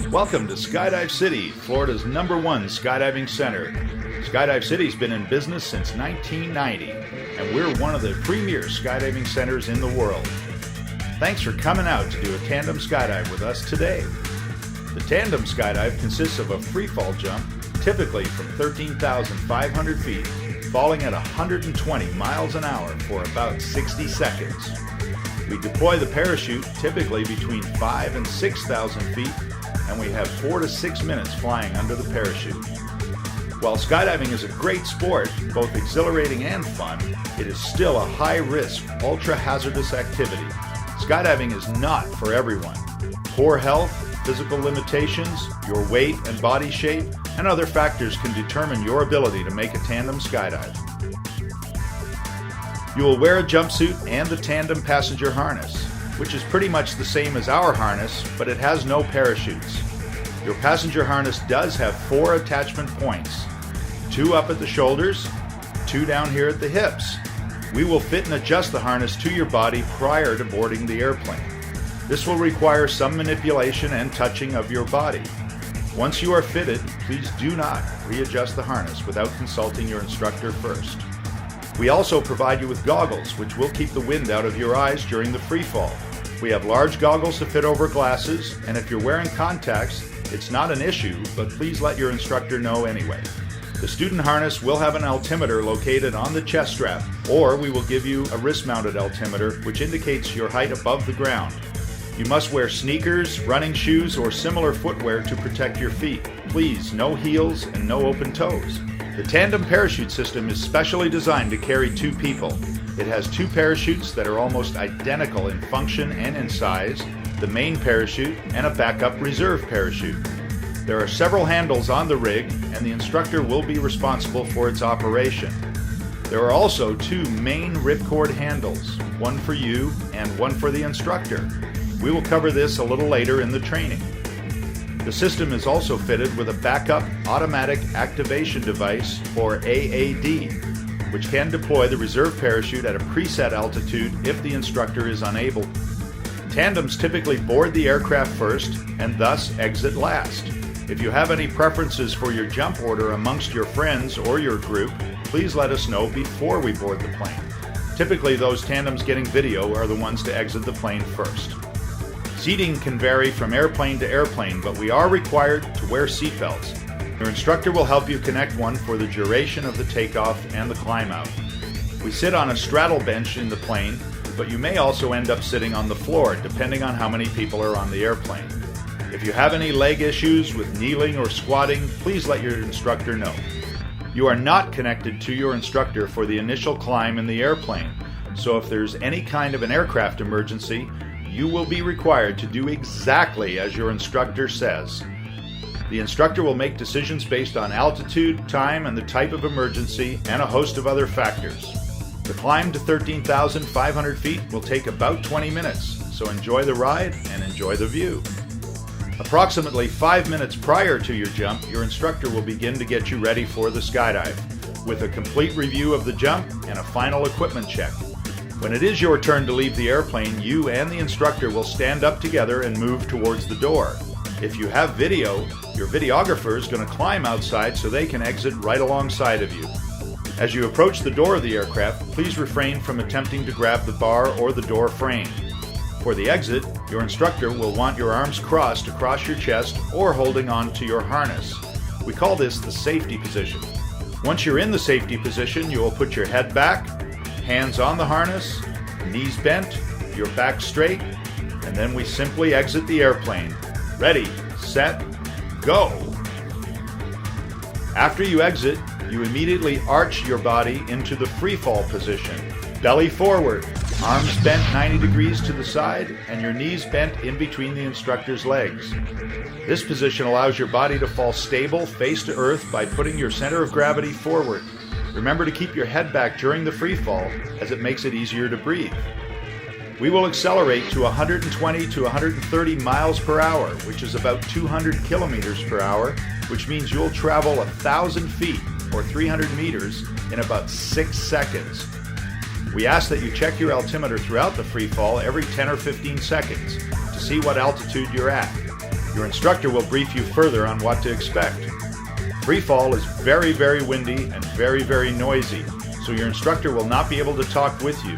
Welcome to Skydive City, Florida's #1 skydiving center. Skydive City's been in business since 1990, and we're one of the premier skydiving centers in the world. Thanks for coming out to do a tandem skydive with us today. The tandem skydive consists of a freefall jump, typically from 13,500 feet, falling at 120 miles an hour for about 60 seconds. We deploy the parachute typically between 5,000 and 6,000 feet, and we have 4 to 6 minutes flying under the parachute. While skydiving is a great sport, both exhilarating and fun, it is still a high-risk, ultra-hazardous activity. Skydiving is not for everyone. Poor health, physical limitations, your weight and body shape, and other factors can determine your ability to make a tandem skydive. You will wear a jumpsuit and the tandem passenger harness, which is pretty much the same as our harness, but it has no parachutes. Your passenger harness does have 4 attachment points, 2 up at the shoulders, 2 down here at the hips. We will fit and adjust the harness to your body prior to boarding the airplane. This will require some manipulation and touching of your body. Once you are fitted, please do not readjust the harness without consulting your instructor first. We also provide you with goggles, which will keep the wind out of your eyes during the free fall. We have large goggles to fit over glasses, and if you're wearing contacts, it's not an issue, but please let your instructor know anyway. The student harness will have an altimeter located on the chest strap, or we will give you a wrist-mounted altimeter, which indicates your height above the ground. You must wear sneakers, running shoes, or similar footwear to protect your feet. Please, no heels and no open toes. The tandem parachute system is specially designed to carry 2 people. It has 2 parachutes that are almost identical in function and in size, the main parachute and a backup reserve parachute. There are several handles on the rig, and the instructor will be responsible for its operation. There are also 2 main ripcord handles, one for you and one for the instructor. We will cover this a little later in the training. The system is also fitted with a backup automatic activation device, or AAD, which can deploy the reserve parachute at a preset altitude if the instructor is unable. Tandems typically board the aircraft first and thus exit last. If you have any preferences for your jump order amongst your friends or your group, please let us know before we board the plane. Typically, those tandems getting video are the ones to exit the plane first. Seating can vary from airplane to airplane, but we are required to wear seatbelts. Your instructor will help you connect one for the duration of the takeoff and the climb out. We sit on a straddle bench in the plane, but you may also end up sitting on the floor, depending on how many people are on the airplane. If you have any leg issues with kneeling or squatting, please let your instructor know. You are not connected to your instructor for the initial climb in the airplane, so if there's any kind of an aircraft emergency, you will be required to do exactly as your instructor says. The instructor will make decisions based on altitude, time, and the type of emergency, and a host of other factors. The climb to 13,500 feet will take about 20 minutes, so enjoy the ride and enjoy the view. Approximately 5 minutes prior to your jump, your instructor will begin to get you ready for the skydive, with a complete review of the jump and a final equipment check. When it is your turn to leave the airplane, you and the instructor will stand up together and move towards the door. If you have video, your videographer is going to climb outside so they can exit right alongside of you. As you approach the door of the aircraft, please refrain from attempting to grab the bar or the door frame. For the exit, your instructor will want your arms crossed across your chest or holding on to your harness. We call this the safety position. Once you're in the safety position, you will put your head back, hands on the harness, knees bent, your back straight, and then we simply exit the airplane. Ready, set, go! After you exit, you immediately arch your body into the free fall position. Belly forward, arms bent 90 degrees to the side, and your knees bent in between the instructor's legs. This position allows your body to fall stable face to earth by putting your center of gravity forward. Remember to keep your head back during the free fall, as it makes it easier to breathe. We will accelerate to 120 to 130 miles per hour, which is about 200 kilometers per hour, which means you'll travel 1,000 feet or 300 meters in about 6 seconds. We ask that you check your altimeter throughout the free fall every 10 or 15 seconds to see what altitude you're at. Your instructor will brief you further on what to expect. Free fall is very, very windy and very, very noisy, so your instructor will not be able to talk with you.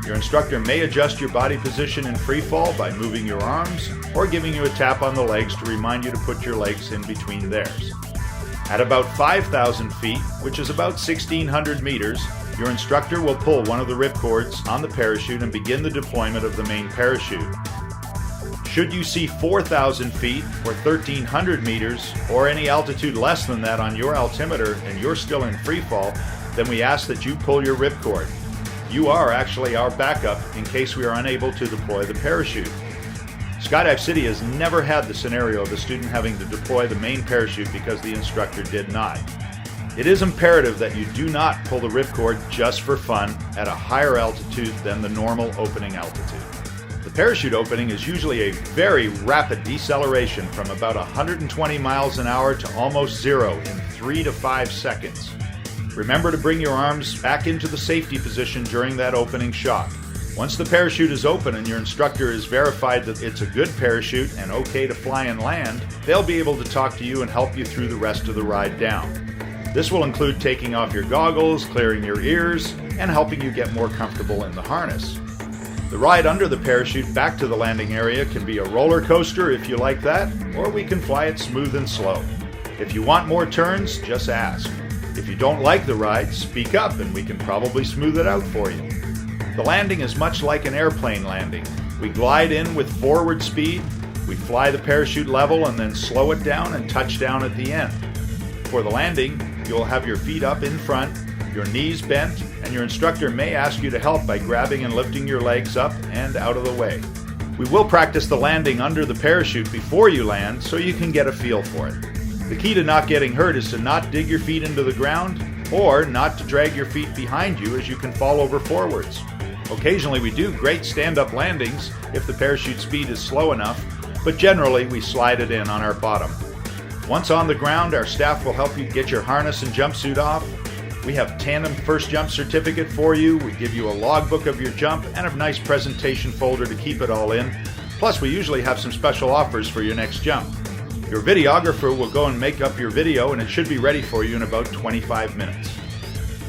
Your instructor may adjust your body position in free fall by moving your arms or giving you a tap on the legs to remind you to put your legs in between theirs. At about 5,000 feet, which is about 1,600 meters, your instructor will pull one of the ripcords on the parachute and begin the deployment of the main parachute. Should you see 4,000 feet or 1,300 meters or any altitude less than that on your altimeter and you're still in free fall, then we ask that you pull your ripcord. You are actually our backup in case we are unable to deploy the parachute. Skydive City has never had the scenario of a student having to deploy the main parachute because the instructor did not. It is imperative that you do not pull the ripcord just for fun at a higher altitude than the normal opening altitude. The parachute opening is usually a very rapid deceleration from about 120 miles an hour to almost zero in 3 to 5 seconds. Remember to bring your arms back into the safety position during that opening shock. Once the parachute is open and your instructor is verified that it's a good parachute and okay to fly and land, they'll be able to talk to you and help you through the rest of the ride down. This will include taking off your goggles, clearing your ears, and helping you get more comfortable in the harness. The ride under the parachute back to the landing area can be a roller coaster if you like that, or we can fly it smooth and slow. If you want more turns, just ask. If you don't like the ride, speak up and we can probably smooth it out for you. The landing is much like an airplane landing. We glide in with forward speed, we fly the parachute level and then slow it down and touch down at the end. For the landing, you'll have your feet up in front, your knees bent, and your instructor may ask you to help by grabbing and lifting your legs up and out of the way. We will practice the landing under the parachute before you land so you can get a feel for it. The key to not getting hurt is to not dig your feet into the ground or not to drag your feet behind you as you can fall over forwards. Occasionally we do great stand-up landings if the parachute speed is slow enough, but generally we slide it in on our bottom. Once on the ground, our staff will help you get your harness and jumpsuit off. We have Tandem First Jump certificate for you. We give you a logbook of your jump and a nice presentation folder to keep it all in. Plus we usually have some special offers for your next jump. Your videographer will go and make up your video and it should be ready for you in about 25 minutes.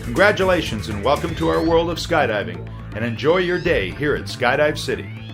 Congratulations and welcome to our world of skydiving, and enjoy your day here at Skydive City.